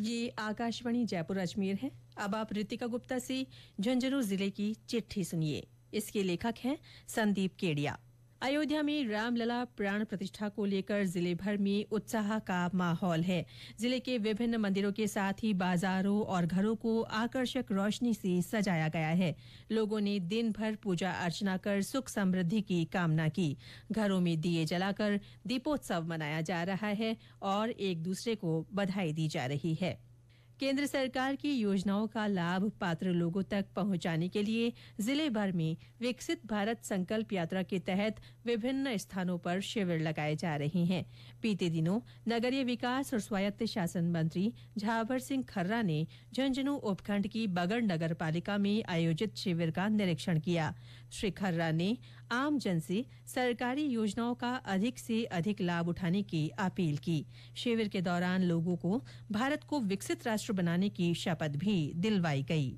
ये आकाशवाणी जयपुर अजमेर है। अब आप रितिका गुप्ता से झुंझुनू जिले की चिट्ठी सुनिए। इसके लेखक हैं संदीप केडिया। अयोध्या में रामलला प्राण प्रतिष्ठा को लेकर जिले भर में उत्साह का माहौल है। जिले के विभिन्न मंदिरों के साथ ही बाजारों और घरों को आकर्षक रोशनी से सजाया गया है। लोगों ने दिन भर पूजा अर्चना कर सुख समृद्धि की कामना की। घरों में दिए जलाकर दीपोत्सव मनाया जा रहा है और एक दूसरे को बधाई दी जा रही है। केंद्र सरकार की योजनाओं का लाभ पात्र लोगों तक पहुंचाने के लिए जिले भर में विकसित भारत संकल्प यात्रा के तहत विभिन्न स्थानों पर शिविर लगाए जा रहे हैं। बीते दिनों नगरीय विकास और स्वायत्त शासन मंत्री झावर सिंह खर्रा ने झुंझुनू उपखंड की बगड़ नगर पालिका में आयोजित शिविर का निरीक्षण किया। श्री खर्रा ने आमजन से सरकारी योजनाओं का अधिक से अधिक लाभ उठाने की अपील की। शिविर के दौरान लोगों को भारत को विकसित राष्ट्र बनाने की शपथ भी दिलवाई गई।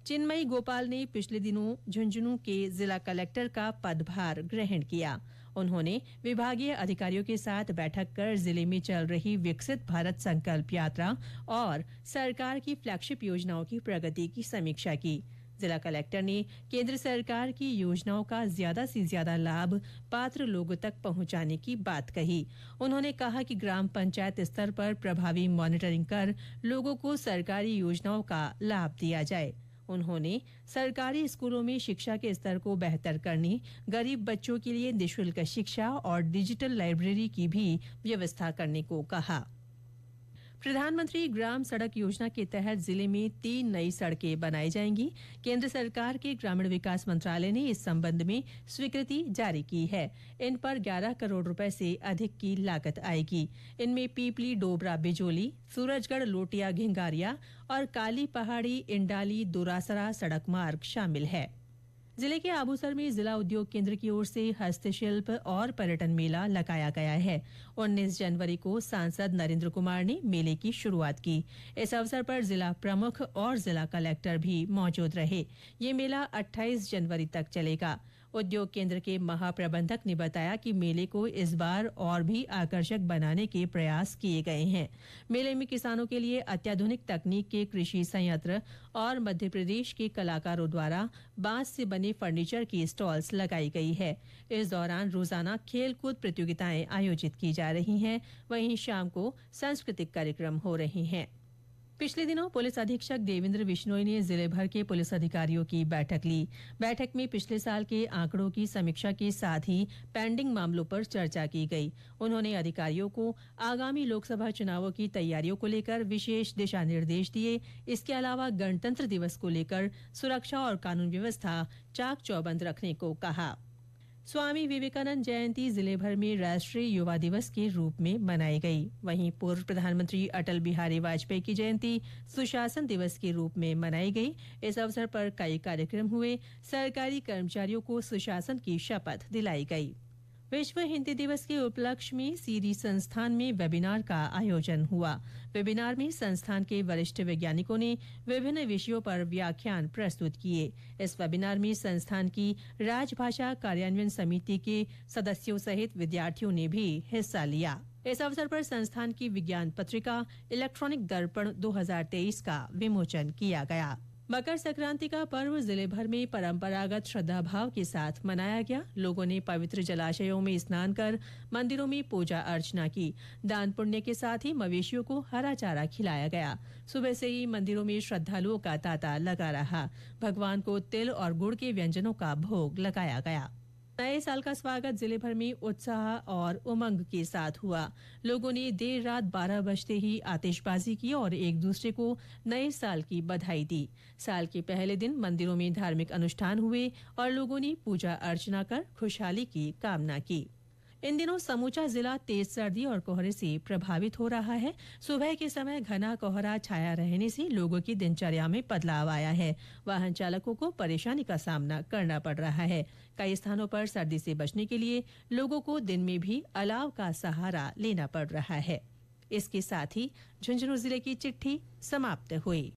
चिन्मयी गोपाल ने पिछले दिनों झुंझुनू के जिला कलेक्टर का पदभार ग्रहण किया। उन्होंने विभागीय अधिकारियों के साथ बैठक कर जिले में चल रही विकसित भारत संकल्प यात्रा और सरकार की फ्लैगशिप योजनाओं की प्रगति की समीक्षा की। जिला कलेक्टर ने केंद्र सरकार की योजनाओं का ज्यादा से ज्यादा लाभ पात्र लोगों तक पहुंचाने की बात कही। उन्होंने कहा कि ग्राम पंचायत स्तर पर प्रभावी मॉनिटरिंग कर लोगों को सरकारी योजनाओं का लाभ दिया जाए। उन्होंने सरकारी स्कूलों में शिक्षा के स्तर को बेहतर करने, गरीब बच्चों के लिए निःशुल्क शिक्षा और डिजिटल लाइब्रेरी की भी व्यवस्था करने को कहा। प्रधानमंत्री ग्राम सड़क योजना के तहत जिले में 3 नई सड़कें बनाई जाएंगी। केंद्र सरकार के ग्रामीण विकास मंत्रालय ने इस संबंध में स्वीकृति जारी की है। इन पर 11 करोड़ रुपए से अधिक की लागत आएगी। इनमें पीपली डोबरा बिजोली, सूरजगढ़ लोटिया घिंगारिया और काली पहाड़ी इंडाली दोरासरा सड़क मार्ग शामिल है। जिले के आबूसर में जिला उद्योग केंद्र की ओर से हस्तशिल्प और पर्यटन मेला लगाया गया है। 19 जनवरी को सांसद नरेंद्र कुमार ने मेले की शुरुआत की। इस अवसर पर जिला प्रमुख और जिला कलेक्टर भी मौजूद रहे। ये मेला 28 जनवरी तक चलेगा। उद्योग केंद्र के महाप्रबंधक ने बताया कि मेले को इस बार और भी आकर्षक बनाने के प्रयास किए गए हैं। मेले में किसानों के लिए अत्याधुनिक तकनीक के कृषि संयंत्र और मध्य प्रदेश के कलाकारों द्वारा बांस से बने फर्नीचर की स्टॉल्स लगाई गई है। इस दौरान रोजाना खेलकूद प्रतियोगिताएं आयोजित की जा रही हैं। वहीं शाम को सांस्कृतिक कार्यक्रम हो रहे हैं। पिछले दिनों पुलिस अधीक्षक देवेंद्र बिश्नोई ने जिले भर के पुलिस अधिकारियों की बैठक ली। बैठक में पिछले साल के आंकड़ों की समीक्षा के साथ ही पेंडिंग मामलों पर चर्चा की गई। उन्होंने अधिकारियों को आगामी लोकसभा चुनावों की तैयारियों को लेकर विशेष दिशा निर्देश दिए। इसके अलावा गणतंत्र दिवस को लेकर सुरक्षा और कानून व्यवस्था चाक चौबंद रखने को कहा। स्वामी विवेकानंद जयंती जिले भर में राष्ट्रीय युवा दिवस के रूप में मनाई गई। वहीं पूर्व प्रधानमंत्री अटल बिहारी वाजपेयी की जयंती सुशासन दिवस के रूप में मनाई गई। इस अवसर पर कई कार्यक्रम हुए। सरकारी कर्मचारियों को सुशासन की शपथ दिलाई गई। विश्व हिंदी दिवस के उपलक्ष्य में सीरी संस्थान में वेबिनार का आयोजन हुआ। वेबिनार में संस्थान के वरिष्ठ वैज्ञानिकों ने विभिन्न विषयों पर व्याख्यान प्रस्तुत किए। इस वेबिनार में संस्थान की राजभाषा कार्यान्वयन समिति के सदस्यों सहित विद्यार्थियों ने भी हिस्सा लिया। इस अवसर पर संस्थान की विज्ञान पत्रिका इलेक्ट्रॉनिक दर्पण 2023 का विमोचन किया गया। मकर संक्रांति का पर्व जिले भर में परंपरागत श्रद्धाभाव के साथ मनाया गया। लोगों ने पवित्र जलाशयों में स्नान कर मंदिरों में पूजा अर्चना की। दान पुण्य के साथ ही मवेशियों को हरा चारा खिलाया गया। सुबह से ही मंदिरों में श्रद्धालुओं का तांता लगा रहा। भगवान को तिल और गुड़ के व्यंजनों का भोग लगाया गया। नए साल का स्वागत जिले भर में उत्साह और उमंग के साथ हुआ। लोगों ने देर रात 12 बजते ही आतिशबाजी की और एक दूसरे को नए साल की बधाई दी। साल के पहले दिन मंदिरों में धार्मिक अनुष्ठान हुए और लोगों ने पूजा अर्चना कर खुशहाली की कामना की। इन दिनों समूचा जिला तेज सर्दी और कोहरे से प्रभावित हो रहा है। सुबह के समय घना कोहरा छाया रहने से लोगों की दिनचर्या में बदलाव आया है। वाहन चालकों को परेशानी का सामना करना पड़ रहा है। कई स्थानों पर सर्दी से बचने के लिए लोगों को दिन में भी अलाव का सहारा लेना पड़ रहा है। इसके साथ ही झुंझुनू जिले की चिट्ठी समाप्त हुई।